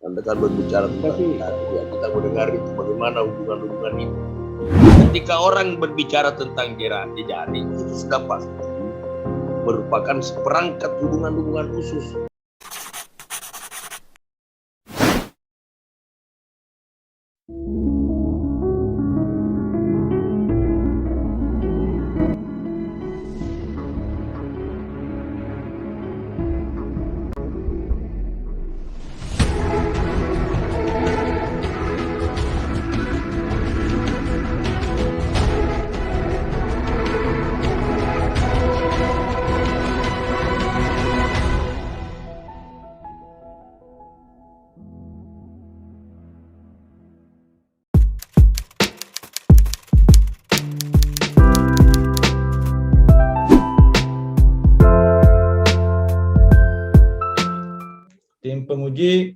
Anda kan berbicara tentang ya, kita mendengar itu bagaimana hubungan-hubungan itu. Ketika orang berbicara tentang jejaring, itu sudah pasti merupakan seperangkat hubungan-hubungan khusus. Tim penguji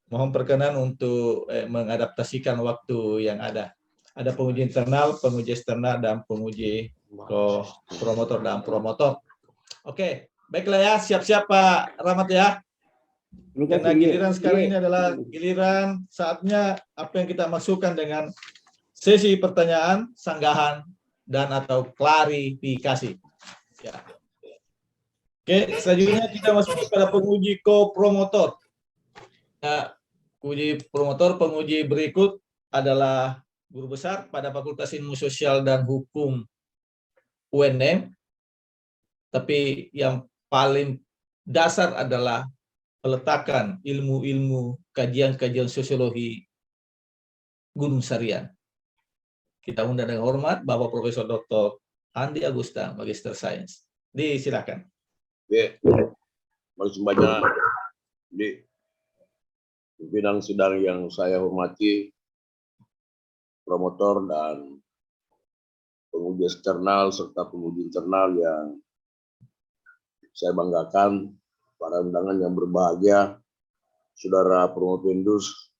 mohon perkenan untuk mengadaptasikan waktu yang ada. Ada penguji internal, penguji eksternal, dan penguji promotor dan promotor. Oke, baiklah ya, siap-siap Pak Rahmat ya. Karena giliran sekarang ini adalah giliran saatnya apa yang kita maksudkan dengan sesi pertanyaan, sanggahan, dan atau klarifikasi. Ya. Oke, selanjutnya kita masuk kepada penguji co-promotor. Nah, penguji berikut adalah guru besar pada Fakultas Ilmu Sosial dan Hukum UNM. Tapi yang paling dasar adalah peletakan ilmu-ilmu kajian-kajian sosiologi Gunung Sarian. Kita undang dengan hormat Bapak Profesor Dr. Andi Agusta, Magister Sains. Disilakan. Oke, masih banyak di pimpinan sidang yang saya hormati, promotor dan penguji eksternal serta penguji internal yang saya banggakan, para undangan yang berbahagia, saudara Promopendus,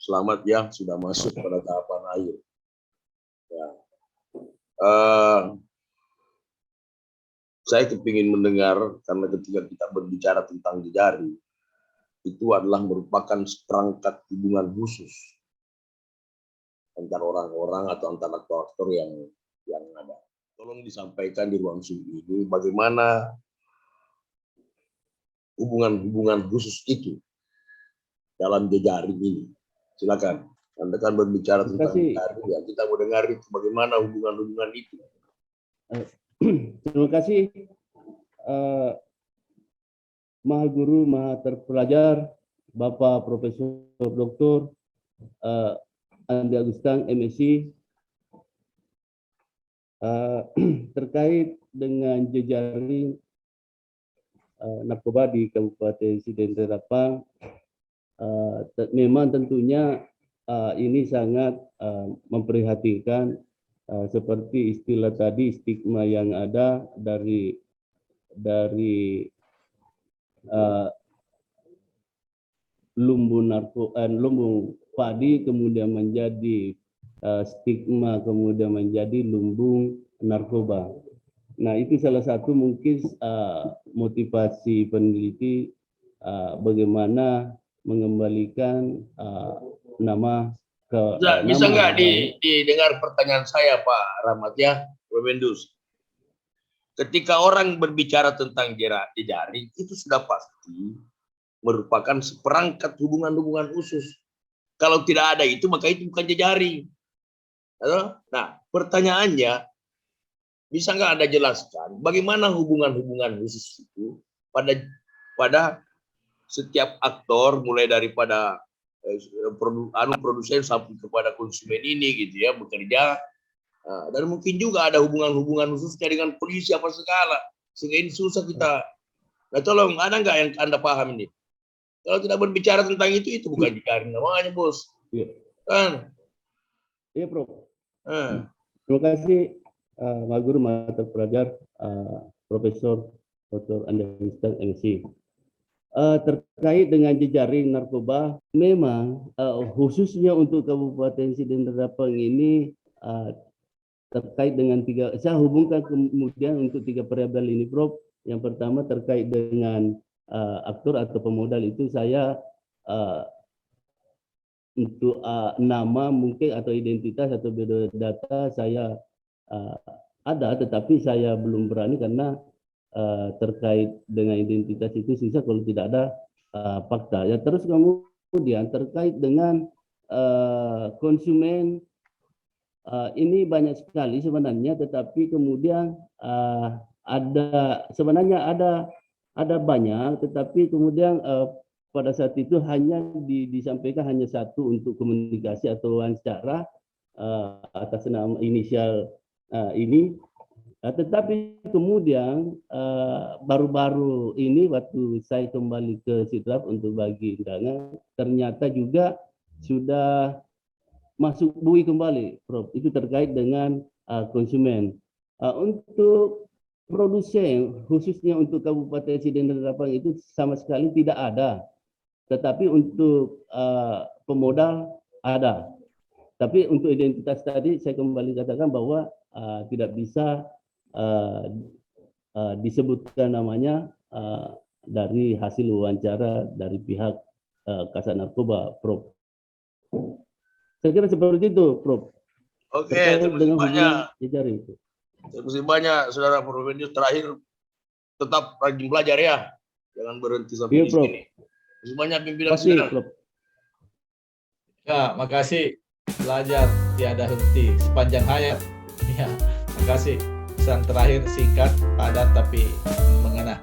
selamat ya sudah masuk pada tahapan akhir. Ya. Saya kepingin mendengar, karena ketika kita berbicara tentang jejaring, itu adalah merupakan seperangkat hubungan khusus antara orang-orang atau antara aktor yang ada. Tolong disampaikan di ruang Zoom ini bagaimana hubungan-hubungan khusus itu dalam jejaring ini. Silakan. Anda kan berbicara tentang jejaring, ya kita mau dengar itu bagaimana hubungan-hubungan itu. Terima kasih Maha Guru, Maha Terpelajar, Bapak Profesor Dr. Andi Agustan, MSc, terkait dengan jejaring narkoba di Kabupaten Sidin Terapang. Memang tentunya ini sangat memprihatinkan, seperti istilah tadi, stigma yang ada dari lumbung padi kemudian menjadi stigma, kemudian menjadi lumbung narkoba. Nah, itu salah satu mungkin motivasi peneliti bagaimana mengembalikan nama ke bisa nggak didengar pertanyaan saya Pak Rahmat ya, Profendus? Ketika orang berbicara tentang jejaring, itu sudah pasti merupakan seperangkat hubungan-hubungan khusus. Kalau tidak ada itu, maka itu bukan jejaring. Nah, pertanyaannya, bisa nggak Anda jelaskan bagaimana hubungan-hubungan khusus itu pada setiap aktor, mulai daripada produsen sampai kepada konsumen ini gitu ya, bekerja. Dan mungkin juga ada hubungan-hubungan khususnya dengan polisi apa segala, sehingga ini susah kita. Nah, tolong ada nggak yang Anda paham ini? Kalau tidak berbicara tentang itu bukan jejaring namanya, Bos. Iya. Kan? Iya, Prof. Terima kasih Pak Guru, Maha Terpelajar, Profesor Dr. Andi Agustan, MSc. Terkait dengan jejaring narkoba, memang khususnya untuk Kabupaten Sidin Terapang ini terkait dengan saya hubungkan kemudian untuk 3 variabel ini, Prof. Yang pertama terkait dengan aktor atau pemodal, itu saya untuk nama mungkin atau identitas atau biodata saya ada, tetapi saya belum berani karena terkait dengan identitas itu susah kalau tidak ada fakta. Ya, terus kemudian terkait dengan konsumen, ini banyak sekali sebenarnya, tetapi kemudian sebenarnya ada banyak, tetapi kemudian pada saat itu hanya disampaikan hanya satu untuk komunikasi atau wawancara atas nama inisial ini. Tetapi kemudian baru-baru ini waktu saya kembali ke Sidrap untuk bagi undangan, ternyata juga sudah masuk bui kembali, Prof. Itu terkait dengan konsumen. Untuk produsen, khususnya untuk Kabupaten Sidin dan Rapang itu sama sekali tidak ada. Tetapi untuk pemodal ada. Tapi untuk identitas tadi saya kembali katakan bahwa tidak bisa disebutkan namanya dari hasil wawancara dari pihak Kasat Narkoba, Prof. Saya kira seperti itu, Prof. Oke, Terkait terima kasih dengan banyak. hubungan jejaring itu. Terima kasih banyak, Saudara Provendius. Terakhir, tetap rajin belajar ya. Jangan berhenti sampai Iya, di Prof. sini. Terima kasih banyak pimpinan Pasti, sidang. Prof. Ya, makasih. Belajar tiada henti sepanjang hayat. Ya, makasih. Pesan terakhir singkat, padat tapi mengena.